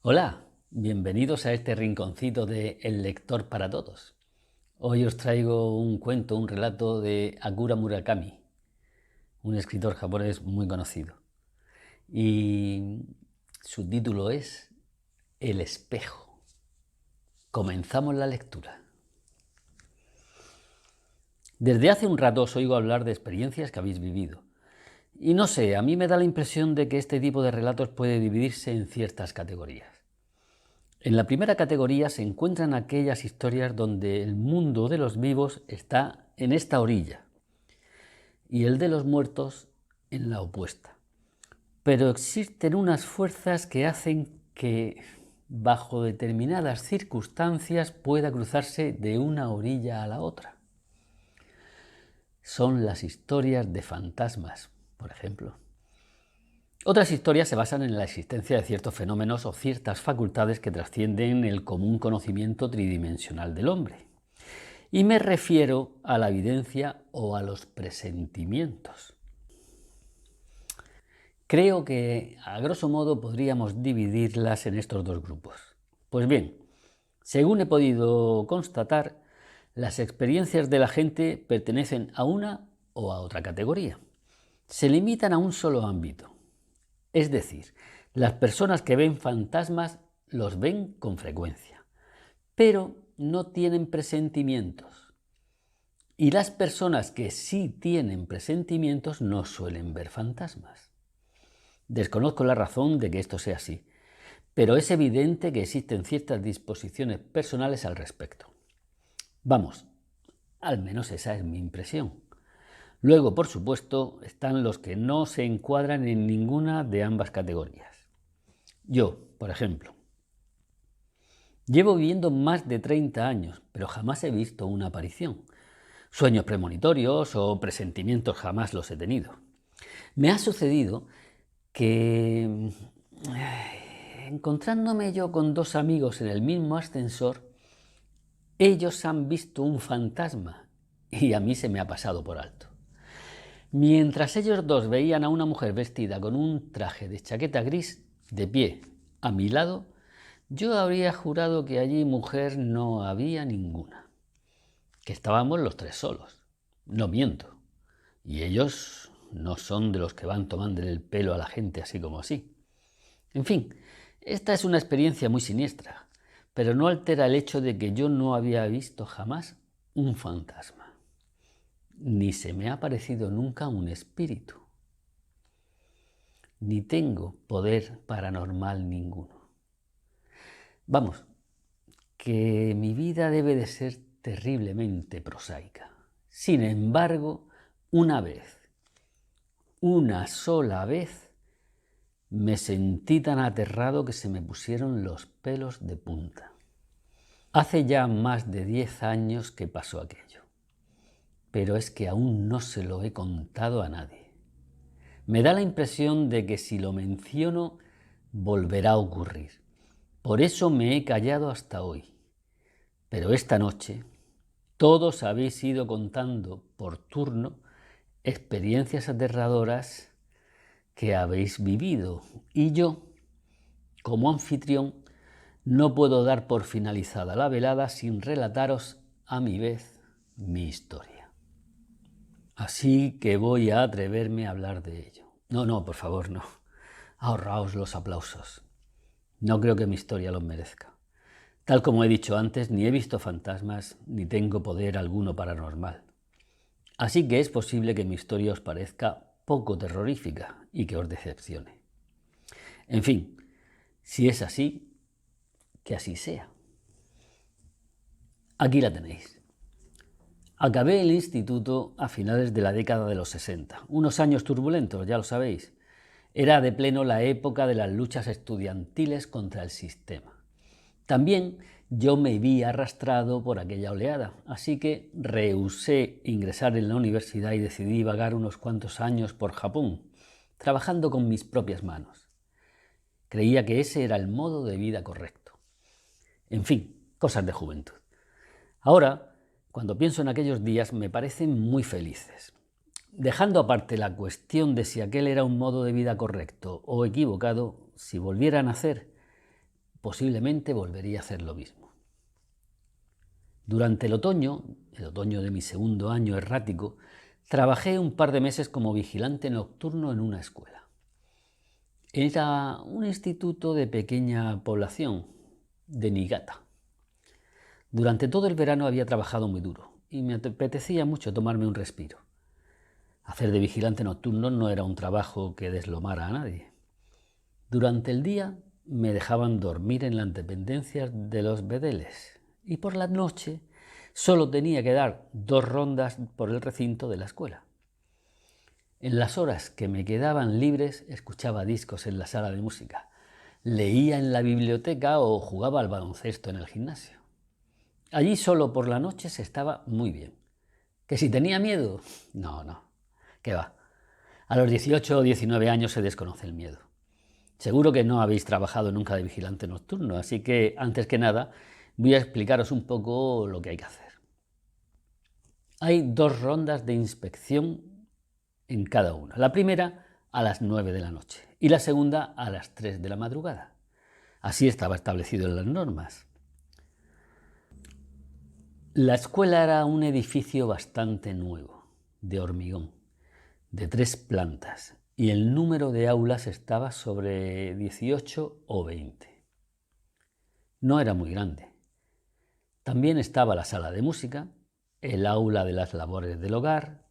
Hola, bienvenidos a este rinconcito de El lector para todos. Hoy os traigo un cuento, un relato de Akira Murakami, un escritor japonés muy conocido. Y su título es El espejo. Comenzamos la lectura. Desde hace un rato os oigo hablar de experiencias que habéis vivido. Y no sé, a mí me da la impresión de que este tipo de relatos puede dividirse en ciertas categorías. En la primera categoría se encuentran aquellas historias donde el mundo de los vivos está en esta orilla y el de los muertos en la opuesta. Pero existen unas fuerzas que hacen que, bajo determinadas circunstancias, pueda cruzarse de una orilla a la otra. Son las historias de fantasmas, por ejemplo. Otras historias se basan en la existencia de ciertos fenómenos o ciertas facultades que trascienden el común conocimiento tridimensional del hombre. Y me refiero a la evidencia o a los presentimientos. Creo que, a grosso modo, podríamos dividirlas en estos dos grupos. Pues bien, según he podido constatar, las experiencias de la gente pertenecen a una o a otra categoría. Se limitan a un solo ámbito. Es decir, las personas que ven fantasmas los ven con frecuencia, pero no tienen presentimientos. Y las personas que sí tienen presentimientos no suelen ver fantasmas. Desconozco la razón de que esto sea así, pero es evidente que existen ciertas disposiciones personales al respecto. Vamos, al menos esa es mi impresión. Luego, por supuesto, están los que no se encuadran en ninguna de ambas categorías. Yo, por ejemplo, llevo viviendo más de 30 años, pero jamás he visto una aparición. Sueños premonitorios o presentimientos jamás los he tenido. Me ha sucedido que, encontrándome yo con dos amigos en el mismo ascensor, ellos han visto un fantasma y a mí se me ha pasado por alto. Mientras ellos dos veían a una mujer vestida con un traje de chaqueta gris de pie a mi lado, yo habría jurado que allí mujer no había ninguna, que estábamos los tres solos. No miento. Y ellos no son de los que van tomando el pelo a la gente así como así. En fin, esta es una experiencia muy siniestra, pero no altera el hecho de que yo no había visto jamás un fantasma, ni se me ha parecido nunca un espíritu, ni tengo poder paranormal ninguno. Vamos, que mi vida debe de ser terriblemente prosaica. Sin embargo, una sola vez, me sentí tan aterrado que se me pusieron los pelos de punta. Hace ya más de 10 años que pasó aquello, pero es que aún no se lo he contado a nadie. Me da la impresión de que si lo menciono, volverá a ocurrir. Por eso me he callado hasta hoy. Pero esta noche, todos habéis ido contando por turno experiencias aterradoras que habéis vivido y yo, como anfitrión, no puedo dar por finalizada la velada sin relataros a mi vez mi historia. Así que voy a atreverme a hablar de ello. No, por favor, no. Ahorraos los aplausos. No creo que mi historia los merezca. Tal como he dicho antes, ni he visto fantasmas, ni tengo poder alguno paranormal. Así que es posible que mi historia os parezca poco terrorífica y que os decepcione. En fin, si es así, que así sea. Aquí la tenéis. Acabé el instituto a finales de la década de los 60, unos años turbulentos, ya lo sabéis. Era de pleno la época de las luchas estudiantiles contra el sistema. También yo me vi arrastrado por aquella oleada, así que rehusé ingresar en la universidad y decidí vagar unos cuantos años por Japón, trabajando con mis propias manos. Creía que ese era el modo de vida correcto. En fin, cosas de juventud. Ahora, cuando pienso en aquellos días, me parecen muy felices. Dejando aparte la cuestión de si aquel era un modo de vida correcto o equivocado, si volviera a nacer, posiblemente volvería a hacer lo mismo. Durante el otoño de mi segundo año errático, trabajé un par de meses como vigilante nocturno en una escuela. Era un instituto de pequeña población, de Niigata. Durante todo el verano había trabajado muy duro y me apetecía mucho tomarme un respiro. Hacer de vigilante nocturno no era un trabajo que deslomara a nadie. Durante el día me dejaban dormir en las dependencias de los bedeles y por la noche solo tenía que dar 2 rondas por el recinto de la escuela. En las horas que me quedaban libres escuchaba discos en la sala de música, leía en la biblioteca o jugaba al baloncesto en el gimnasio. Allí solo por la noche se estaba muy bien. ¿Que si tenía miedo? No, ¿qué va? A los 18 o 19 años se desconoce el miedo. Seguro que no habéis trabajado nunca de vigilante nocturno, así que antes que nada voy a explicaros un poco lo que hay que hacer. Hay 2 rondas de inspección en cada una. La primera a las 9 de la noche y la segunda a las 3 de la madrugada. Así estaba establecido en las normas. La escuela era un edificio bastante nuevo, de hormigón, de 3 plantas, y el número de aulas estaba sobre 18 o 20. No era muy grande. También estaba la sala de música, el aula de las labores del hogar,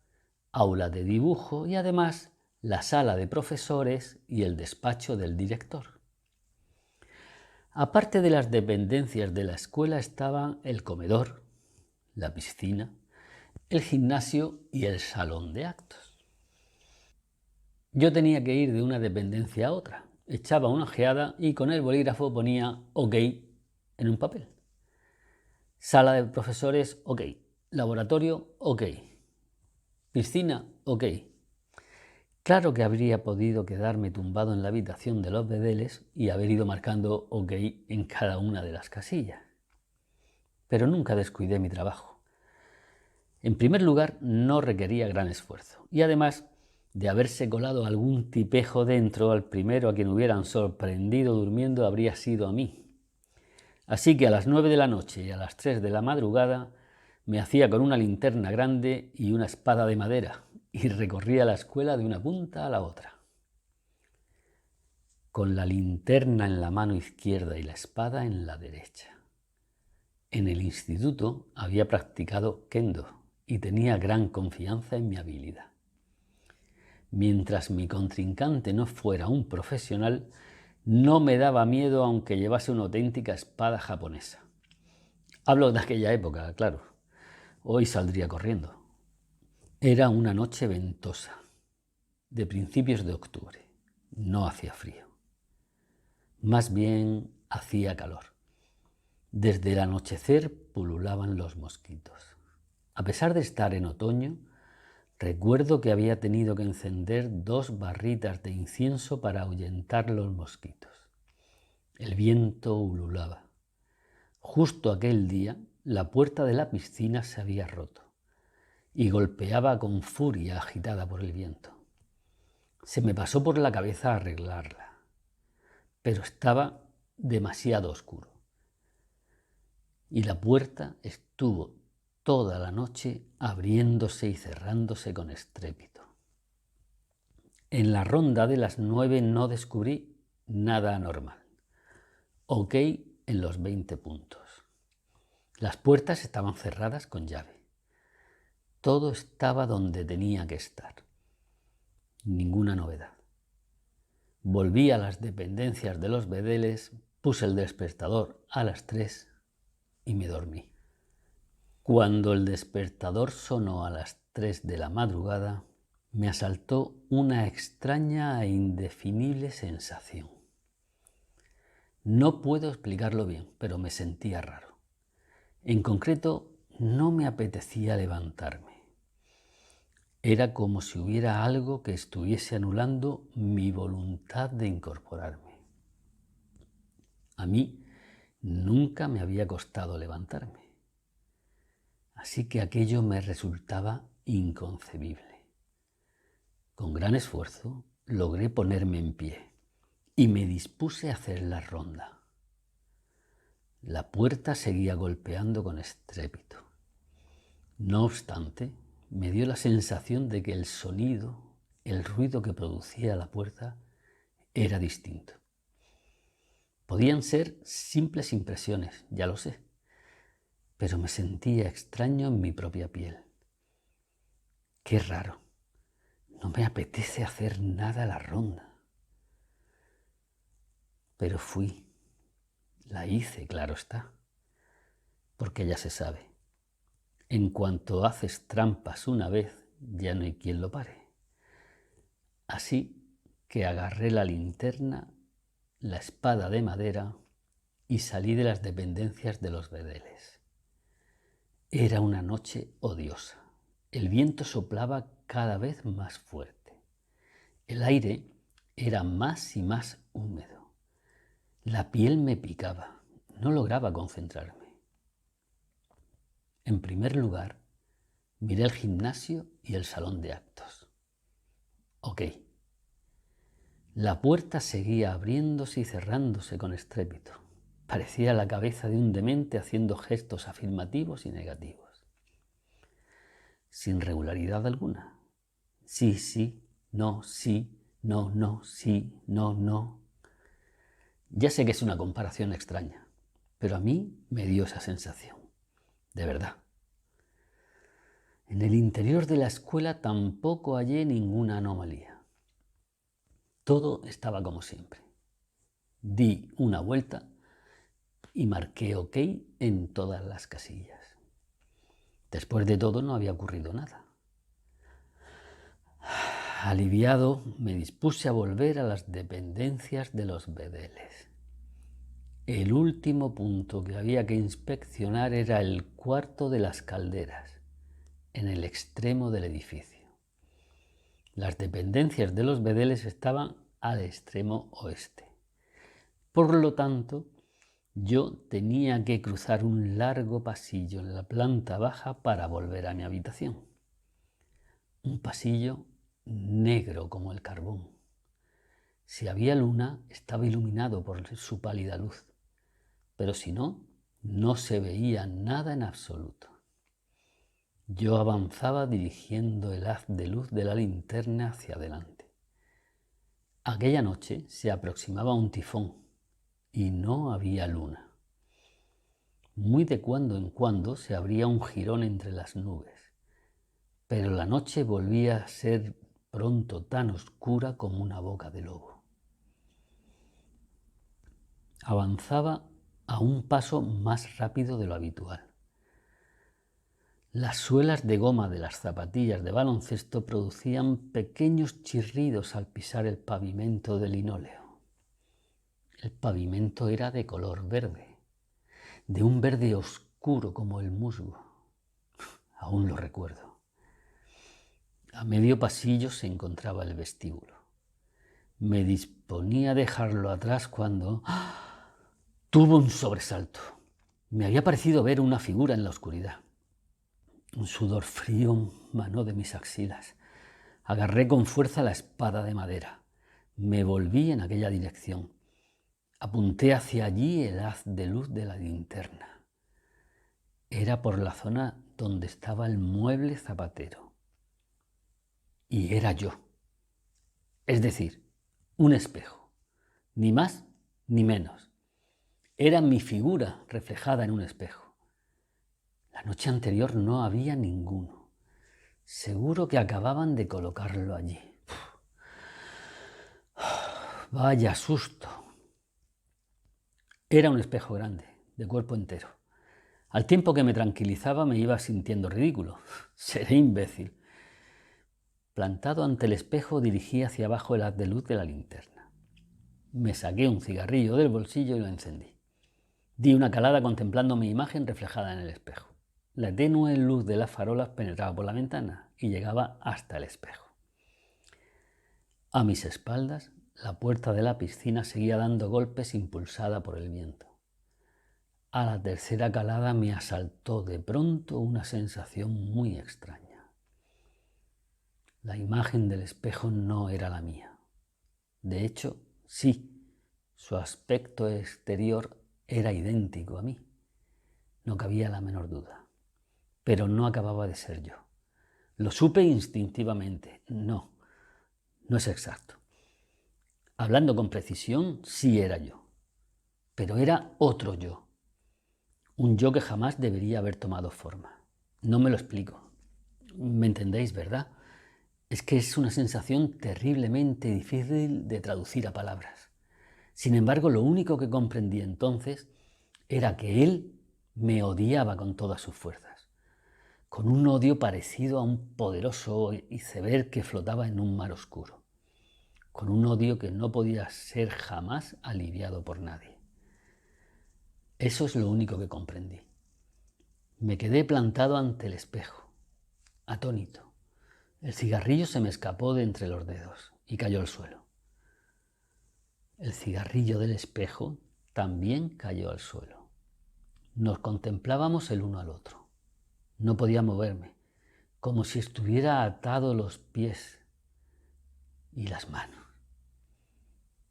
aula de dibujo y además la sala de profesores y el despacho del director. Aparte de las dependencias de la escuela estaban el comedor, la piscina, el gimnasio y el salón de actos. Yo tenía que ir de una dependencia a otra, echaba una ojeada y con el bolígrafo ponía OK en un papel. Sala de profesores, OK. Laboratorio, OK. Piscina, OK. Claro que habría podido quedarme tumbado en la habitación de los bedeles y haber ido marcando OK en cada una de las casillas. Pero nunca descuidé mi trabajo. En primer lugar, no requería gran esfuerzo y además de haberse colado algún tipejo dentro, al primero a quien hubieran sorprendido durmiendo habría sido a mí. Así que a las 9 de la noche y a las 3 de la madrugada me hacía con una linterna grande y una espada de madera y recorría la escuela de una punta a la otra. Con la linterna en la mano izquierda y la espada en la derecha. En el instituto había practicado kendo y tenía gran confianza en mi habilidad. Mientras mi contrincante no fuera un profesional, no me daba miedo aunque llevase una auténtica espada japonesa. Hablo de aquella época, claro. Hoy saldría corriendo. Era una noche ventosa, de principios de octubre. No hacía frío. Más bien hacía calor. Desde el anochecer pululaban los mosquitos. A pesar de estar en otoño, recuerdo que había tenido que encender 2 barritas de incienso para ahuyentar los mosquitos. El viento ululaba. Justo aquel día, la puerta de la piscina se había roto y golpeaba con furia agitada por el viento. Se me pasó por la cabeza arreglarla, pero estaba demasiado oscuro. Y la puerta estuvo toda la noche abriéndose y cerrándose con estrépito. En la ronda de las 9 no descubrí nada anormal. OK en los 20 puntos. Las puertas estaban cerradas con llave. Todo estaba donde tenía que estar. Ninguna novedad. Volví a las dependencias de los bedeles, puse el despertador a las 3 y me dormí. Cuando el despertador sonó a las 3 de la madrugada, me asaltó una extraña e indefinible sensación. No puedo explicarlo bien, pero me sentía raro. En concreto, no me apetecía levantarme. Era como si hubiera algo que estuviese anulando mi voluntad de incorporarme. A mí nunca me había costado levantarme. Así que aquello me resultaba inconcebible. Con gran esfuerzo logré ponerme en pie y me dispuse a hacer la ronda. La puerta seguía golpeando con estrépito. No obstante, me dio la sensación de que el sonido, el ruido que producía la puerta, era distinto. Podían ser simples impresiones, ya lo sé, pero me sentía extraño en mi propia piel. Qué raro, no me apetece hacer nada a la ronda. Pero fui, la hice, claro está, porque ya se sabe. En cuanto haces trampas una vez, ya no hay quien lo pare. Así que agarré la linterna, la espada de madera y salí de las dependencias de los Vedeles. Era una noche odiosa. El viento soplaba cada vez más fuerte. El aire era más y más húmedo. La piel me picaba. No lograba concentrarme. En primer lugar, miré el gimnasio y el salón de actos. Ok. La puerta seguía abriéndose y cerrándose con estrépito. Parecía la cabeza de un demente haciendo gestos afirmativos y negativos. Sin regularidad alguna. Sí, sí, no, sí, no, no, sí, no, no. Ya sé que es una comparación extraña, pero a mí me dio esa sensación. De verdad. En el interior de la escuela tampoco hallé ninguna anomalía. Todo estaba como siempre. Di una vuelta y marqué OK en todas las casillas. Después de todo no había ocurrido nada. Aliviado, me dispuse a volver a las dependencias de los Vedeles. El último punto que había que inspeccionar era el cuarto de las calderas, en el extremo del edificio. Las dependencias de los Vedeles estaban al extremo oeste. Por lo tanto, yo tenía que cruzar un largo pasillo en la planta baja para volver a mi habitación. Un pasillo negro como el carbón. Si había luna, estaba iluminado por su pálida luz, pero si no, no se veía nada en absoluto. Yo avanzaba dirigiendo el haz de luz de la linterna hacia adelante. Aquella noche se aproximaba un tifón y no había luna. Muy de cuando en cuando se abría un jirón entre las nubes, pero la noche volvía a ser pronto tan oscura como una boca de lobo. Avanzaba a un paso más rápido de lo habitual. Las suelas de goma de las zapatillas de baloncesto producían pequeños chirridos al pisar el pavimento de linóleo. El pavimento era de color verde, de un verde oscuro como el musgo. Aún lo recuerdo. A medio pasillo se encontraba el vestíbulo. Me disponía a dejarlo atrás cuando tuve un sobresalto. Me había parecido ver una figura en la oscuridad. Un sudor frío manó de mis axilas. Agarré con fuerza la espada de madera. Me volví en aquella dirección. Apunté hacia allí el haz de luz de la linterna. Era por la zona donde estaba el mueble zapatero. Y era yo. Es decir, un espejo. Ni más ni menos. Era mi figura reflejada en un espejo. La noche anterior no había ninguno. Seguro que acababan de colocarlo allí. Vaya susto. Era un espejo grande, de cuerpo entero. Al tiempo que me tranquilizaba me iba sintiendo ridículo. Seré imbécil. Plantado ante el espejo dirigí hacia abajo el haz de luz de la linterna. Me saqué un cigarrillo del bolsillo y lo encendí. Di una calada contemplando mi imagen reflejada en el espejo. La tenue luz de las farolas penetraba por la ventana y llegaba hasta el espejo. A mis espaldas, la puerta de la piscina seguía dando golpes impulsada por el viento. A la tercera calada me asaltó de pronto una sensación muy extraña. La imagen del espejo no era la mía. De hecho, sí, su aspecto exterior era idéntico a mí. No cabía la menor duda. Pero no acababa de ser yo. Lo supe instintivamente. No es exacto. Hablando con precisión, sí era yo. Pero era otro yo. Un yo que jamás debería haber tomado forma. No me lo explico. ¿Me entendéis, verdad? Es que es una sensación terriblemente difícil de traducir a palabras. Sin embargo, lo único que comprendí entonces era que él me odiaba con todas sus fuerzas, con un odio parecido a un poderoso iceberg que flotaba en un mar oscuro, con un odio que no podía ser jamás aliviado por nadie. Eso es lo único que comprendí. Me quedé plantado ante el espejo, atónito. El cigarrillo se me escapó de entre los dedos y cayó al suelo. El cigarrillo del espejo también cayó al suelo. Nos contemplábamos el uno al otro. No podía moverme, como si estuviera atado los pies y las manos.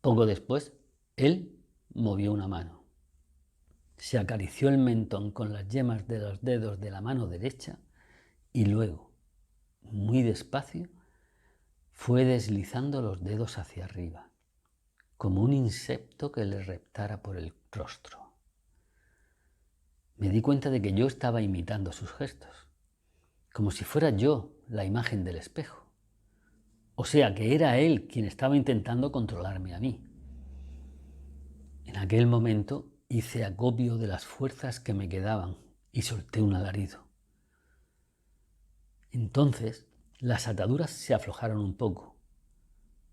Poco después, él movió una mano. Se acarició el mentón con las yemas de los dedos de la mano derecha y luego, muy despacio, fue deslizando los dedos hacia arriba, como un insecto que le reptara por el rostro. Me di cuenta de que yo estaba imitando sus gestos, como si fuera yo la imagen del espejo. O sea, que era él quien estaba intentando controlarme a mí. En aquel momento hice acopio de las fuerzas que me quedaban y solté un alarido. Entonces las ataduras se aflojaron un poco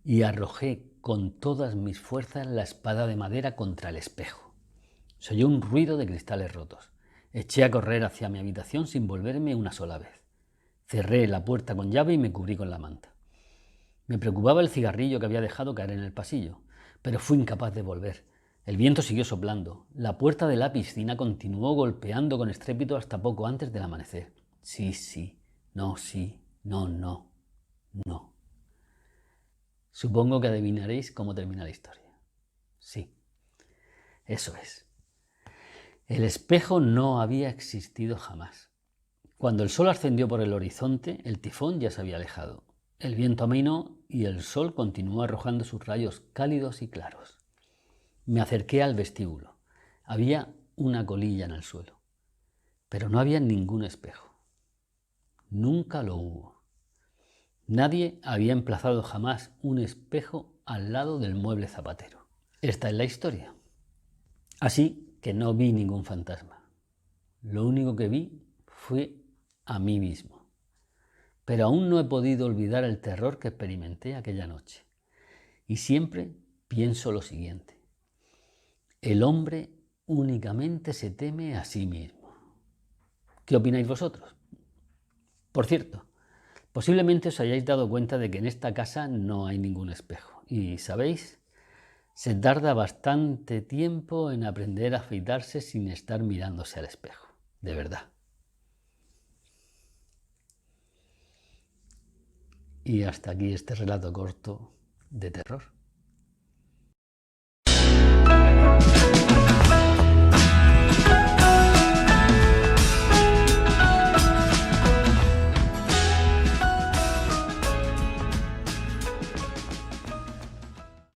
y arrojé con todas mis fuerzas la espada de madera contra el espejo. Se oyó un ruido de cristales rotos. Eché a correr hacia mi habitación sin volverme una sola vez. Cerré la puerta con llave y me cubrí con la manta. Me preocupaba el cigarrillo que había dejado caer en el pasillo, pero fui incapaz de volver. El viento siguió soplando. La puerta de la piscina continuó golpeando con estrépito hasta poco antes del amanecer. Sí, no, no. Supongo que adivinaréis cómo termina la historia. Sí, eso es. El espejo no había existido jamás. Cuando el sol ascendió por el horizonte, el tifón ya se había alejado. El viento amainó y el sol continuó arrojando sus rayos cálidos y claros. Me acerqué al vestíbulo. Había una colilla en el suelo, pero no había ningún espejo. Nunca lo hubo. Nadie había emplazado jamás un espejo al lado del mueble zapatero. Esta es la historia. Así que no vi ningún fantasma. Lo único que vi fue a mí mismo. Pero aún no he podido olvidar el terror que experimenté aquella noche. Y siempre pienso lo siguiente. El hombre únicamente se teme a sí mismo. ¿Qué opináis vosotros? Por cierto, posiblemente os hayáis dado cuenta de que en esta casa no hay ningún espejo. Y, ¿sabéis? Se tarda bastante tiempo en aprender a afeitarse sin estar mirándose al espejo. De verdad. Y hasta aquí este relato corto de terror.